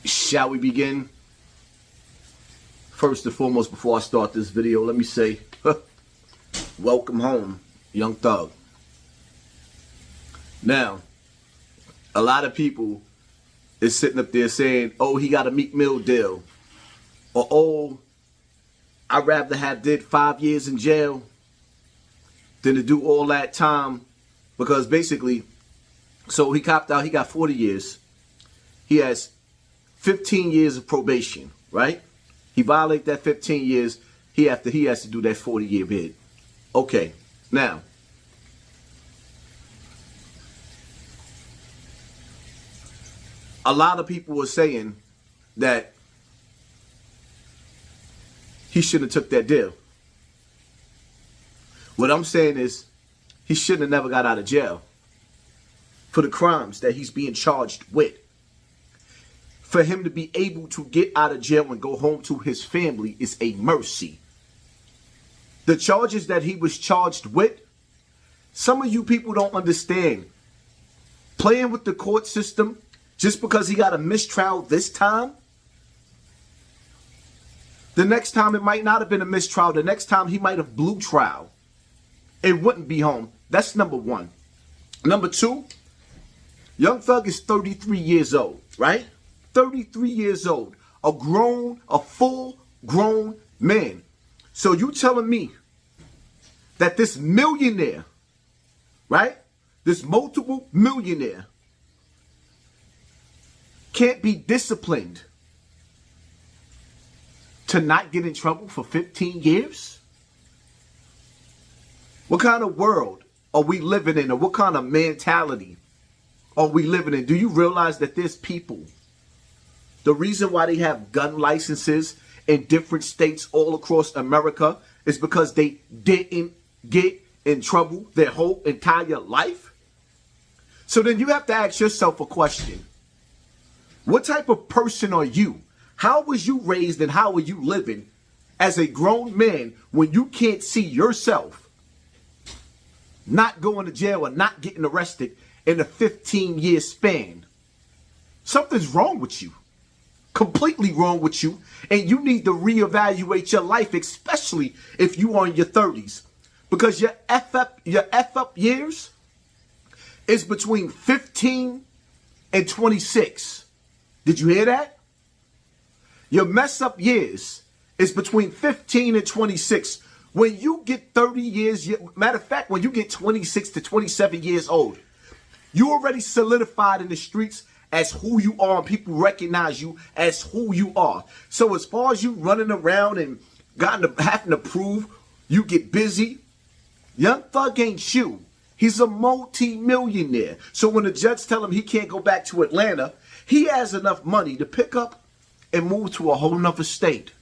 Shall we begin? First and foremost, before I start this video, let me say, welcome home, Young Thug. Now, a lot of people is sitting up there saying, oh, he got a Meek Mill deal. Or, oh, I'd rather have did 5 years in jail than to do all that time. Because basically, so he copped out, he got 40 years. He has 15 years of probation, right? He violated that 15 years. He has to do that 40-year bid. Okay, now, a lot of people were saying that he shouldn't have took that deal. What I'm saying is he shouldn't have never got out of jail for the crimes that he's being charged with. For him to be able to get out of jail and go home to his family is a mercy. The charges that he was charged with, some of you people don't understand. Playing with the court system just because he got a mistrial this time, the next time it might not have been a mistrial. The next time he might have blew trial. It wouldn't be home. That's number one. Number two, Young Thug is 33 years old, right? 33 years old. A full grown man. So you telling me that this millionaire, right? This multiple millionaire can't be disciplined to not get in trouble for 15 years? What kind of world are we living in, or what kind of mentality are we living in? Do you realize that there's people, the reason why they have gun licenses in different states all across America is because they didn't get in trouble their whole entire life? So then you have to ask yourself a question. What type of person are you? How was you raised and how are you living as a grown man when you can't see yourself not going to jail or not getting arrested in a 15-year span? Something's wrong with you. Completely wrong with you. And you need to reevaluate your life, especially if you are in your 30s. Because your F up years is between 15 and 26. Did you hear that? Your mess up years is between 15 and 26. When you get 30 years, matter of fact, when you get 26 to 27 years old, you already solidified in the streets as who you are, and people recognize you as who you are. So as far as you running around and having to prove you get busy, Young Thug ain't you. He's a multi-millionaire. So when the judge tell him he can't go back to Atlanta, he has enough money to pick up and move to a whole nother state.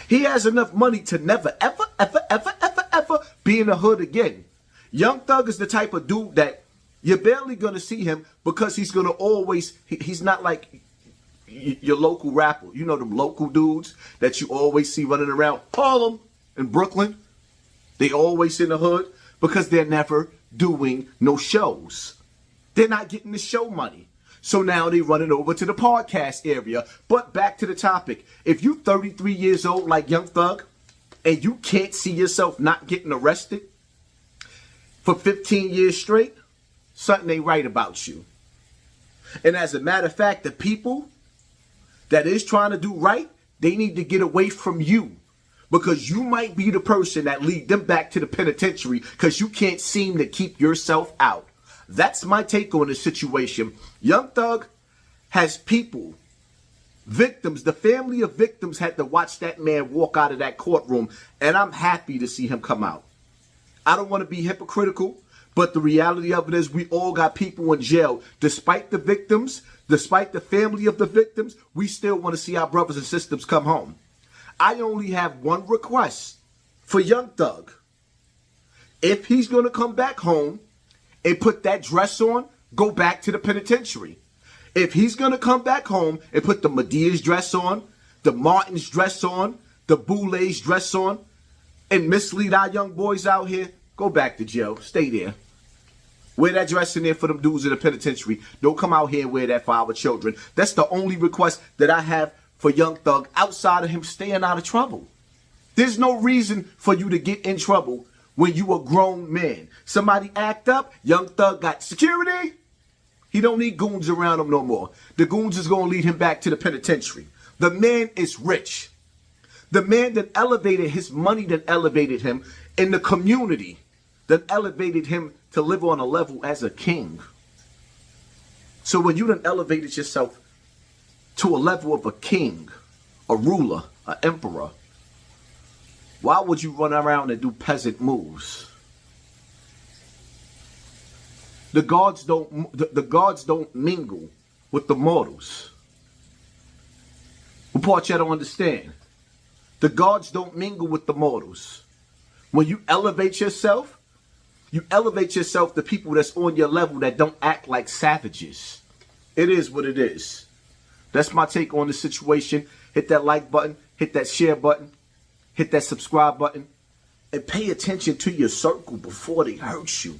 He has enough money to never, ever, ever, ever, ever, ever be in the hood again. Young Thug is the type of dude that you're barely going to see him because he's going to always, he's not like your local rapper. You know, them local dudes that you always see running around Harlem and Brooklyn. They always in the hood because they're never doing no shows. They're not getting the show money. So now they running over to the podcast area. But back to the topic. If you 33 years old like Young Thug and you can't see yourself not getting arrested for 15 years straight, something ain't right about you. And as a matter of fact, the people that is trying to do right, they need to get away from you. Because you might be the person that lead them back to the penitentiary because you can't seem to keep yourself out. That's my take on the situation. Young Thug has people, victims, the family of victims had to watch that man walk out of that courtroom, and I'm happy to see him come out. I don't want to be hypocritical, but the reality of it is we all got people in jail. Despite the victims, despite the family of the victims, we still want to see our brothers and sisters come home. I only have one request for Young Thug. If he's going to come back home and put that dress on, go back to the penitentiary. If he's going to come back home and put the Medea's dress on, the Martin's dress on, the Boulet's dress on, and mislead our young boys out here, go back to jail. Stay there. Wear that dress in there for them dudes in the penitentiary. Don't come out here and wear that for our children. That's the only request that I have for Young Thug outside of him staying out of trouble. There's no reason for you to get in trouble when you a grown man. Somebody act up, Young Thug got security. He don't need goons around him no more. The goons is going to lead him back to the penitentiary. The man is rich. The man that elevated his money, that elevated him in the community, that elevated him to live on a level as a king. So when you done elevated yourself to a level of a king, a ruler, an emperor, why would you run around and do peasant moves? The gods don't mingle with the mortals. What part y'all don't understand? The gods don't mingle with the mortals. When you elevate yourself to people that's on your level that don't act like savages. It is what it is. That's my take on the situation. Hit that like button, hit that share button, hit that subscribe button, and pay attention to your circle before they hurt you.